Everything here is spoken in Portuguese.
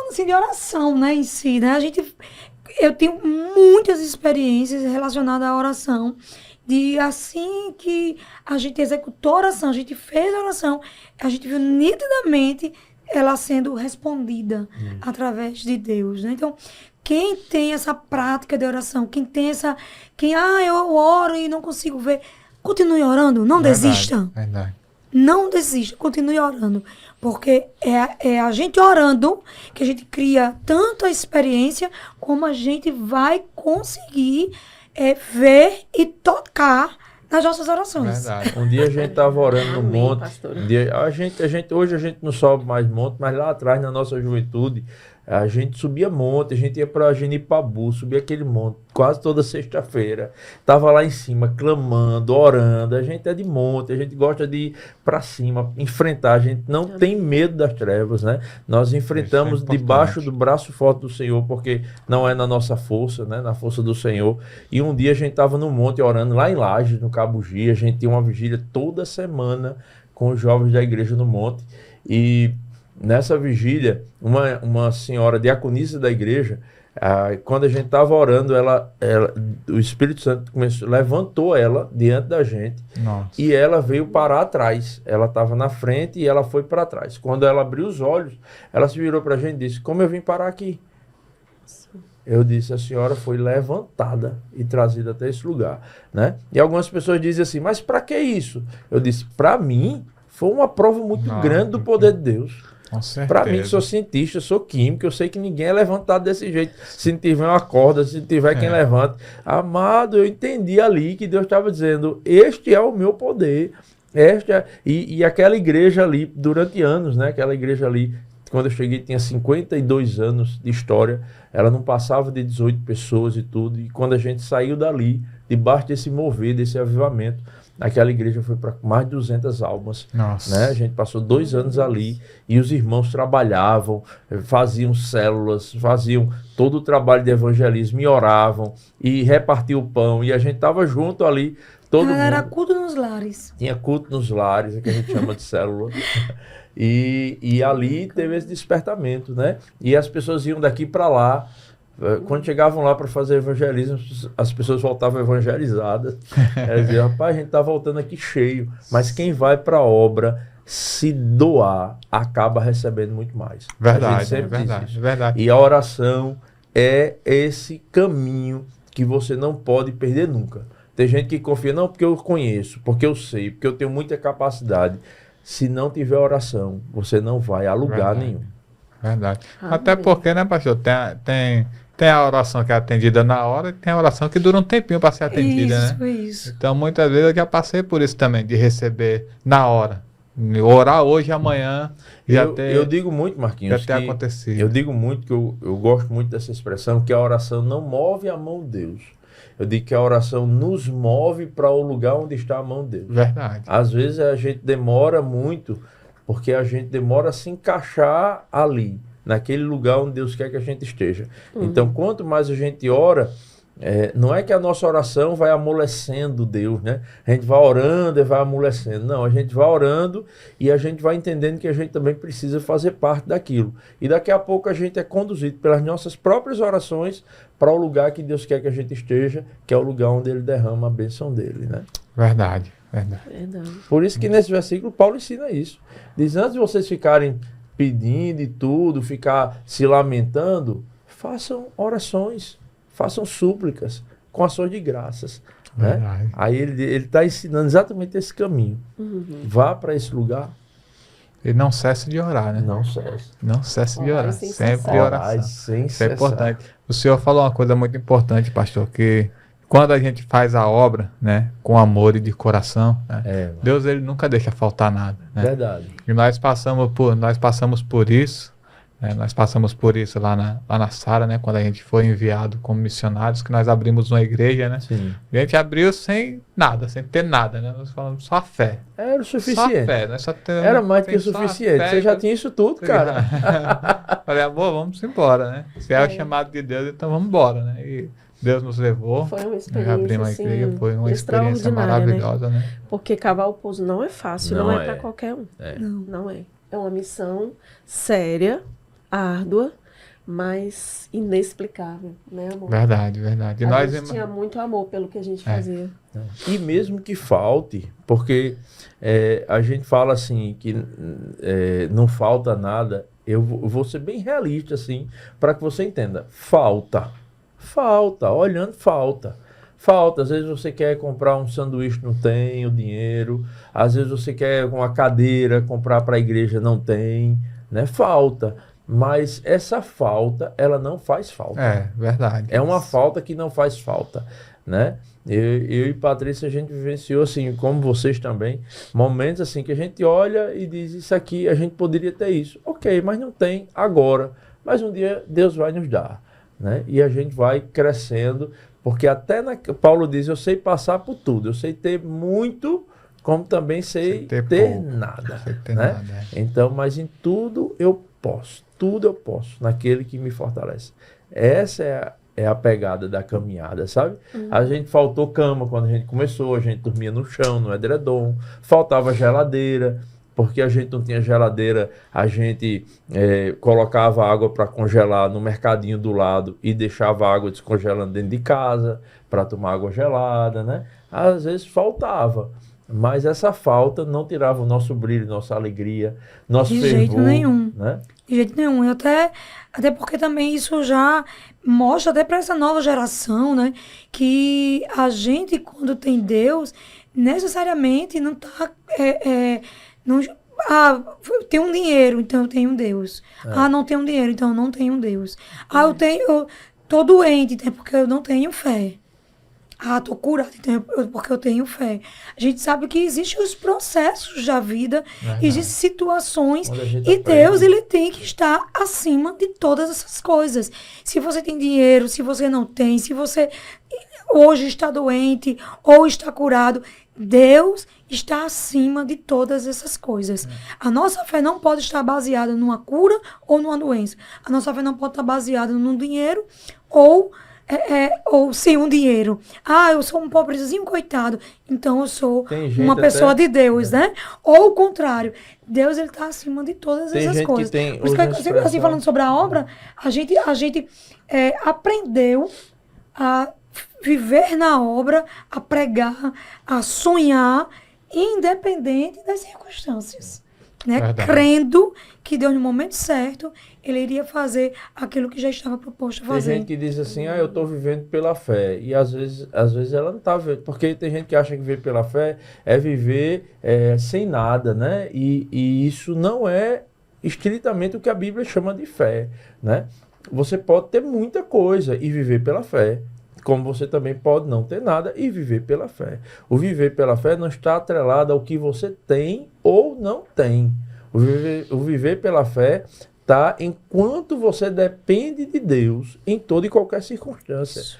falando assim de oração, né, em si, né? Eu tenho muitas experiências relacionadas à oração, de assim que a gente executou a oração, a gente fez a oração, a gente viu nitidamente ela sendo respondida através de Deus, né? Então, quem tem essa prática de oração, eu oro e não consigo ver, continue orando, não desista. Verdade. Não desista, continue orando. Porque é a gente orando que a gente cria tanto a experiência como a gente vai conseguir ver e tocar nas nossas orações. Verdade. Um dia a gente estava orando no Amém, monte. pastora. Hoje a gente não sobe mais monte, mas lá atrás, na nossa juventude, a gente subia monte, a gente ia para Genipabu, subia aquele monte quase toda sexta-feira. Tava lá em cima, clamando, orando. A gente é de monte, a gente gosta de ir para cima, enfrentar. A gente não tem medo das trevas, né? Nós enfrentamos debaixo do braço forte do Senhor, porque não é na nossa força, né? Na força do Senhor. E um dia a gente tava no monte orando lá em Lages, no Cabugi. A gente tinha uma vigília toda semana com os jovens da igreja no monte. E nessa vigília, uma senhora diaconisa da igreja, quando a gente estava orando, o Espírito Santo levantou ela diante da gente. Nossa. E ela veio parar atrás. Ela estava na frente e ela foi para trás. Quando ela abriu os olhos, ela se virou para a gente e disse: como eu vim parar aqui? Eu disse: a senhora foi levantada e trazida até esse lugar, né? E algumas pessoas dizem assim: mas para que isso? Eu disse: para mim foi uma prova muito grande do poder de Deus. Para mim, que sou cientista, sou químico, eu sei que ninguém é levantado desse jeito. Se não tiver uma corda, se não tiver quem levante. Amado, eu entendi ali que Deus estava dizendo: este é o meu poder. E aquela igreja ali, durante anos, né? Aquela igreja ali, quando eu cheguei, tinha 52 anos de história. Ela não passava de 18 pessoas e tudo. E quando a gente saiu dali, debaixo desse mover, desse avivamento, aquela igreja foi para mais de 200 almas. Nossa. Né? A gente passou 2 anos ali e os irmãos trabalhavam, faziam células, faziam todo o trabalho de evangelismo e oravam e repartiam o pão. E a gente estava junto ali, todo mundo. Era culto nos lares. Tinha culto nos lares, que a gente chama de célula. E ali teve esse despertamento, né? E as pessoas iam daqui para lá. Quando chegavam lá para fazer evangelismo, as pessoas voltavam evangelizadas. Elas diziam: rapaz, a gente está voltando aqui cheio. Mas quem vai para a obra, se doar, acaba recebendo muito mais. Verdade, a gente sempre diz isso. verdade. E a oração é esse caminho que você não pode perder nunca. Tem gente que confia: não, porque eu conheço, porque eu sei, porque eu tenho muita capacidade. Se não tiver oração, você não vai a lugar nenhum. Verdade. Até porque, né, pastor, tem a oração que é atendida na hora e tem a oração que dura um tempinho para ser atendida, né? Isso. Então, muitas vezes eu já passei por isso também, de receber na hora. Orar hoje e amanhã eu digo muito, Marquinhos, já ter acontecido. Eu digo muito que eu gosto muito dessa expressão, que a oração não move a mão de Deus. Eu digo que a oração nos move para o lugar onde está a mão de Deus. Verdade. Às vezes a gente demora muito, porque a gente demora a se encaixar ali, naquele lugar onde Deus quer que a gente esteja. Então, quanto mais a gente ora, não é que a nossa oração vai amolecendo Deus, né? A gente vai orando e vai amolecendo. Não, a gente vai orando e a gente vai entendendo que a gente também precisa fazer parte daquilo. E daqui a pouco a gente é conduzido pelas nossas próprias orações para o lugar que Deus quer que a gente esteja, que é o lugar onde Ele derrama a bênção dele, né? Verdade. Por isso que nesse versículo Paulo ensina isso. Diz: antes de vocês ficarem pedindo e tudo, ficar se lamentando, façam orações, façam súplicas com ações de graças. Né? Aí ele está ensinando exatamente esse caminho. Vá para esse lugar. E não cesse de orar, né? Não cesse. Não cesse de orar. Sempre Orar oração. sem Isso é cessar. importante. O senhor falou uma coisa muito importante, pastor, que quando a gente faz a obra, né, com amor e de coração, né, Deus ele nunca deixa faltar nada. Né? Verdade. E nós passamos por isso, né, nós passamos por isso lá na Sara, né, quando a gente foi enviado como missionários, que nós abrimos uma igreja, né? Sim. E a gente abriu sem nada, sem ter nada, né? Nós falamos só fé. Era o suficiente. Só fé, nós só Era mais do que o suficiente. Você já tinha isso tudo, cara. Falei: amor, vamos embora, né? Se é o chamado de Deus, então vamos embora, né? E Deus nos levou. Foi uma experiência, abrimos a igreja, assim, foi uma experiência maravilhosa, né? Porque cavar o poço não é fácil, não é para qualquer um. É. Não é. É uma missão séria, árdua, mais inexplicável, né, amor? Verdade, verdade. E A nós gente tinha muito amor pelo que a gente fazia. E mesmo que falte, porque a gente fala assim que não falta nada, eu vou ser bem realista assim, para que você entenda. Falta, olhando, falta. Às vezes você quer comprar um sanduíche, não tem o dinheiro. Às vezes você quer uma cadeira, comprar para a igreja, não tem, né? Falta. Mas essa falta, ela não faz falta. É, verdade. É uma falta que não faz falta, né? Eu e Patrícia, a gente vivenciou, assim, como vocês também, momentos assim que a gente olha e diz, isso aqui, a gente poderia ter isso. Ok, mas não tem agora. Mas um dia Deus vai nos dar, né? E a gente vai crescendo, porque até Paulo diz, eu sei passar por tudo, eu sei ter muito, como também sei ter nada, né? Nada, Então, mas em tudo eu posso naquele que me fortalece. Essa é a pegada da caminhada, sabe? A gente faltou cama quando a gente começou, a gente dormia no chão, no edredom, faltava geladeira, porque a gente não tinha geladeira, a gente colocava água para congelar no mercadinho do lado e deixava a água descongelando dentro de casa para tomar água gelada, né? Às vezes faltava. Mas essa falta não tirava o nosso brilho, nossa alegria, nosso fervor. De jeito nenhum. Né? De jeito nenhum. Eu até porque também isso já mostra até para essa nova geração, né? Que a gente, quando tem Deus, necessariamente não está... eu tenho um dinheiro, então eu tenho um Deus. Não tenho um dinheiro, então eu não tenho um Deus. Eu tô doente, então é porque eu não tenho fé. Tô curado, então porque eu tenho fé. A gente sabe que existem os processos da vida, existem situações, e Deus, ele tem que estar acima de todas essas coisas. Se você tem dinheiro, se você não tem, se você hoje está doente ou está curado, Deus está acima de todas essas coisas. A nossa fé não pode estar baseada numa cura ou numa doença. A nossa fé não pode estar baseada num dinheiro ou sem um dinheiro. Eu sou um pobrezinho, coitado, então eu sou uma pessoa de Deus, né? Ou o contrário, Deus, ele está acima de todas essas coisas. Por isso que, assim, falando sobre a obra, a gente aprendeu a viver na obra, a pregar, a sonhar, independente das circunstâncias. Né? Crendo que Deus, no momento certo, ele iria fazer aquilo que já estava proposto a fazer. Tem gente que diz assim, eu estou vivendo pela fé. E às vezes ela não está vivendo. Porque tem gente que acha que viver pela fé é viver sem nada, né? E isso não é estritamente o que a Bíblia chama de fé, né? Você pode ter muita coisa e viver pela fé. Como você também pode não ter nada e viver pela fé. O viver pela fé não está atrelado ao que você tem ou não tem. O viver pela fé está enquanto você depende de Deus em toda e qualquer circunstância.